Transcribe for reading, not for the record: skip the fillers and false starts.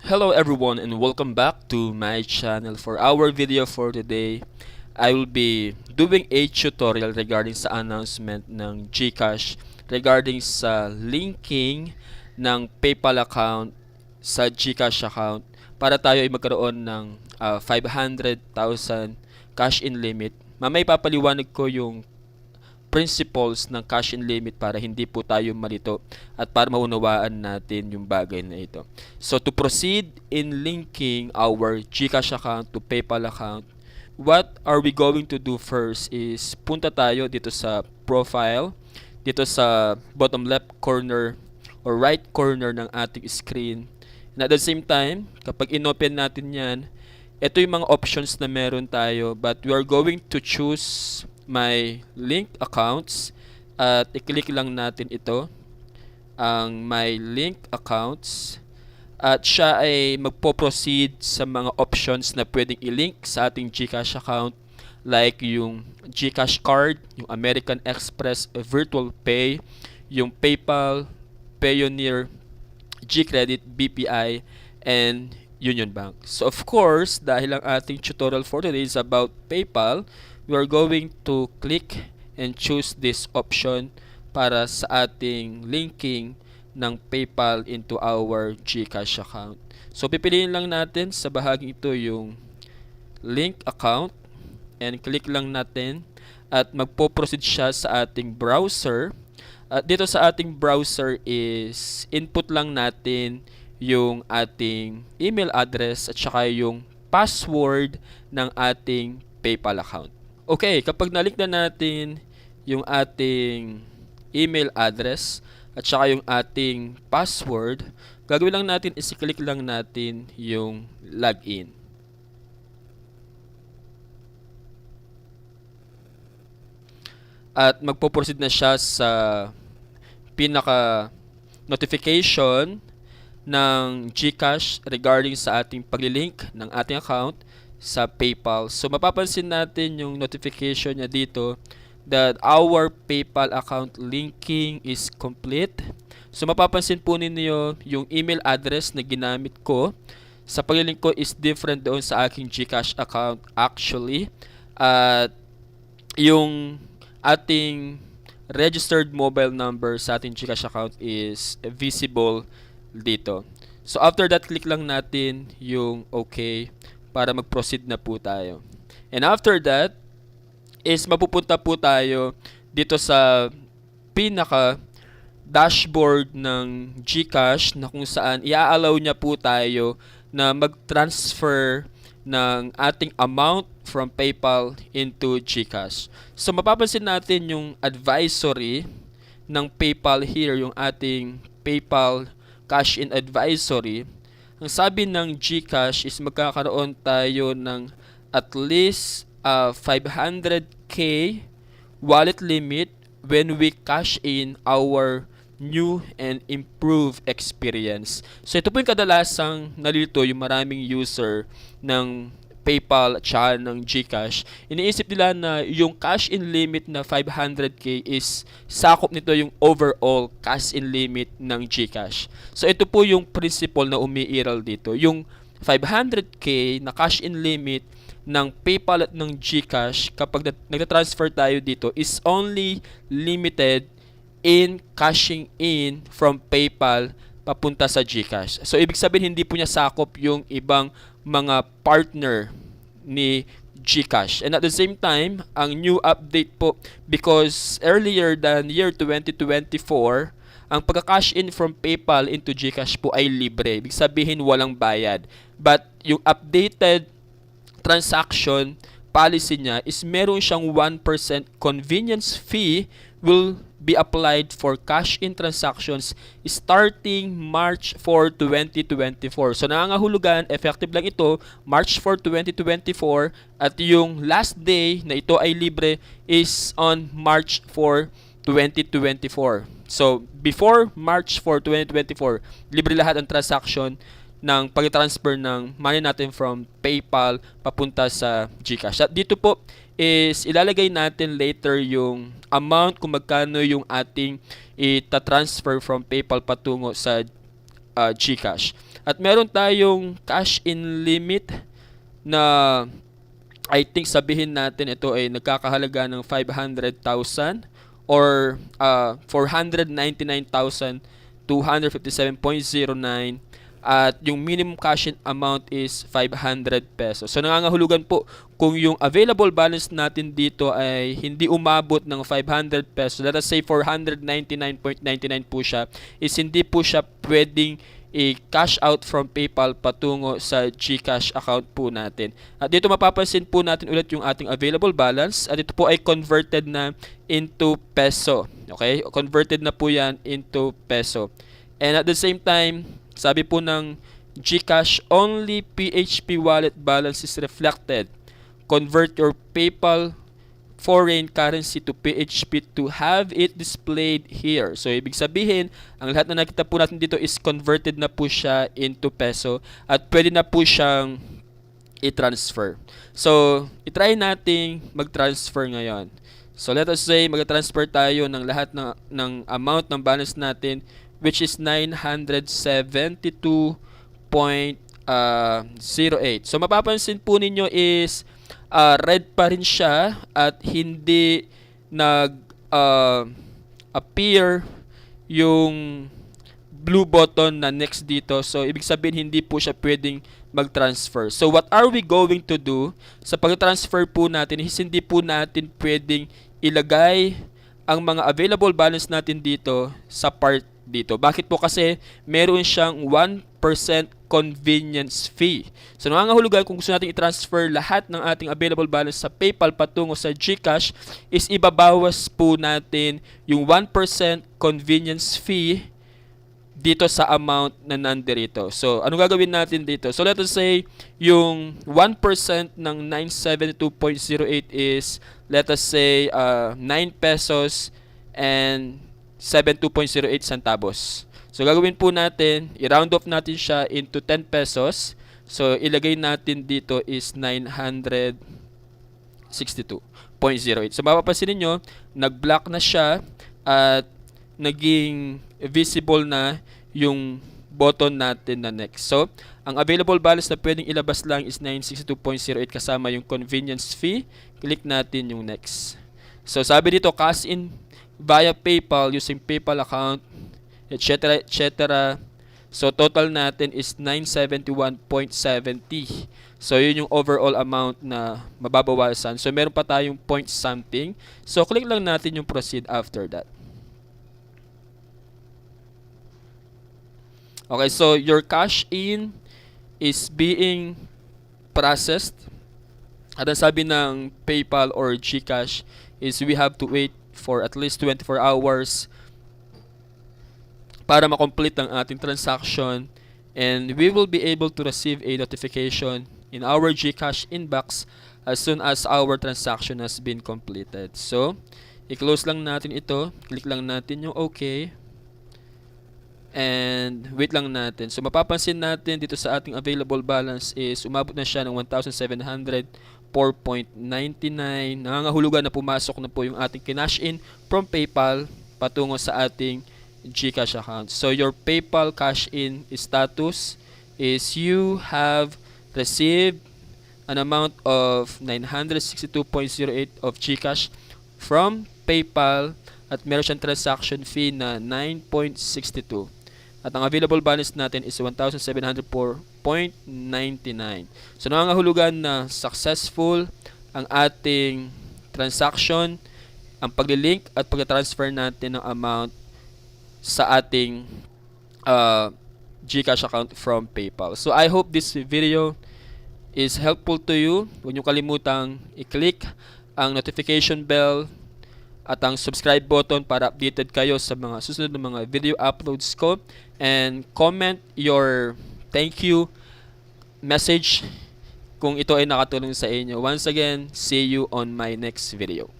Hello everyone and welcome back to my channel. For our video for today, I will be doing a tutorial regarding sa announcement ng GCash regarding sa linking ng PayPal account sa GCash account para tayo ay magkaroon ng 500,000 cash in limit. Mamaya papaliwanag ko yung principles ng cash in limit para hindi po tayo malito at para maunawaan natin yung bagay na ito. So to proceed in linking our GCash account to PayPal account, what are we going to do first is punta tayo dito sa profile, dito sa bottom left corner or right corner ng ating screen. And at the same time, kapag inopen natin yan, ito yung mga options na meron tayo, but we are going to choose my link accounts at i-click lang natin ito, ang my link accounts, at siya ay magpo-proceed sa mga options na pwedeng i-link sa ating GCash account like yung GCash card, yung American Express Virtual Pay, yung PayPal, Payoneer, GCredit, BPI, and Union Bank. So of course, dahil ang ating tutorial for today is about PayPal, we are going to click and choose this option para sa ating linking ng PayPal into our GCash account. So pipiliin lang natin sa bahaging ito yung link account and click lang natin at magpo-proceed siya sa ating browser. At dito sa ating browser is input lang natin yung ating email address at saka yung password ng ating PayPal account. Okay, kapag nalink na natin yung ating email address at saka yung ating password, gagawin lang natin is i-click lang natin yung login. At magpo-proceed na siya sa pinaka notification ng GCash regarding sa ating paglilink ng ating account sa PayPal. So mapapansin natin yung notification niya dito that our PayPal account linking is complete. So mapapansin po ninyo yung email address na ginamit ko sa paglilink ko is different doon sa aking GCash account actually. At yung ating registered mobile number sa ating GCash account is visible dito. So after that, click lang natin yung okay para mag-proceed na po tayo. And after that, is mapupunta po tayo dito sa pinaka dashboard ng GCash na kung saan i-allow niya po tayo na mag-transfer ng ating amount from PayPal into GCash. So mapapansin natin yung advisory ng PayPal here, yung ating PayPal Cash in Advisory. Ang sabi ng GCash is magkakaroon tayo ng at least 500k wallet limit when we cash in our new and improved experience. So ito po yung kadalasang nalilito yung maraming user ng PayPal at saka ng GCash. Iniisip nila na yung cash in limit na 500k is sakop nito yung overall cash in limit ng GCash. So ito po yung principle na umiiral dito. Yung 500k na cash in limit ng PayPal at ng GCash kapag nagta-transfer tayo dito is only limited in cashing in from PayPal papunta sa GCash. So ibig sabihin hindi po niya sakop yung ibang mga partner ni GCash. And at the same time, ang new update po, because earlier than year 2024, ang pagka-cash in from PayPal into GCash po ay libre. Ibig sabihin walang bayad. But yung updated transaction policy niya is meron siyang 1% convenience fee will be applied for cash-in transactions starting March 4, 2024. So nangangahulugan, effective lang ito, March 4, 2024 at yung last day na ito ay libre is on March 4, 2024. So before March 4, 2024, libre lahat ang transaction ng pag-transfer ng money natin from PayPal papunta sa GCash. At dito po is ilalagay natin later yung amount kung magkano yung ating ita-transfer from PayPal patungo sa GCash. At meron tayong cash in limit na I think sabihin natin ito ay nagkakahalaga ng 500,000 or 499,257.09 at yung minimum cash in amount is 500 pesos. So nangangahulugan po kung yung available balance natin dito ay hindi umabot ng 500 pesos, let us say 499.99 po siya, is hindi po siya pwedeng i-cash out from PayPal patungo sa GCash account po natin. At dito mapapansin po natin ulit yung ating available balance at ito po ay converted na into peso. Okay? Converted na po yan into peso. And at the same time, sabi po ng GCash, only PHP wallet balance is reflected. Convert your PayPal foreign currency to PHP to have it displayed here. So, ibig sabihin, ang lahat na nakita po natin dito is converted na po siya into peso at pwede na po siyang i-transfer. So, itry nating mag-transfer ngayon. So, let us say, mag-transfer tayo ng lahat ng amount ng balance natin which is 972.08. So, mapapansin po ninyo is red pa rin siya at hindi appear yung blue button na next dito. So, ibig sabihin hindi po siya pwedeng mag-transfer. So, what are we going to do? Sa pag-transfer po natin is hindi po natin pwedeng ilagay ang mga available balance natin dito sa part dito. Bakit po? Kasi meron siyang 1% convenience fee. So, nangangahulugan kung gusto natin i-transfer lahat ng ating available balance sa PayPal patungo sa GCash is ibabawas po natin yung 1% convenience fee dito sa amount na nandirito. So, ano gagawin natin dito? So, let us say yung 1% ng 972.08 is, let us say, 9 pesos and 72.08 centavos. So, gagawin po natin, i-round off natin siya into 10 pesos. So, ilagay natin dito is 962.08. So, mapapansin niyo nag-block na siya at naging visible na yung button natin na next. So, ang available balance na pwedeng ilabas lang is 962.08 kasama yung convenience fee. Click natin yung next. So, sabi dito, cash in via PayPal using PayPal account, etc. etc. So, total natin is 971.70. So, yun yung overall amount na mababawasan. So, meron pa tayong point something. So, click lang natin yung proceed after that. Okay, so your cash in is being processed. At ang sabi ng PayPal or GCash is we have to wait for at least 24 hours para ma-complete ang ating transaction, and we will be able to receive a notification in our GCash inbox as soon as our transaction has been completed. So, i-close lang natin ito, click lang natin yung OK, and wait lang natin. So, mapapansin natin dito sa ating available balance is umabot na siya ng 1,704.99. Nangangahulugan na pumasok na po yung ating kinash in from PayPal patungo sa ating GCash account. So, your PayPal cash in status is you have received an amount of 962.08 of GCash from PayPal at meron siyang transaction fee na 9.62. At ang available balance natin is 1,704.99. So, nangangahulugan na successful ang ating transaction, ang paglilink at pag-transfer natin ng amount sa ating GCash account from PayPal. So, I hope this video is helpful to you. Huwag niyo kalimutang i-click ang notification bell at ang subscribe button para updated kayo sa mga susunod na mga video uploads ko. And comment your thank you message kung ito ay nakatulong sa inyo. Once again, see you on my next video.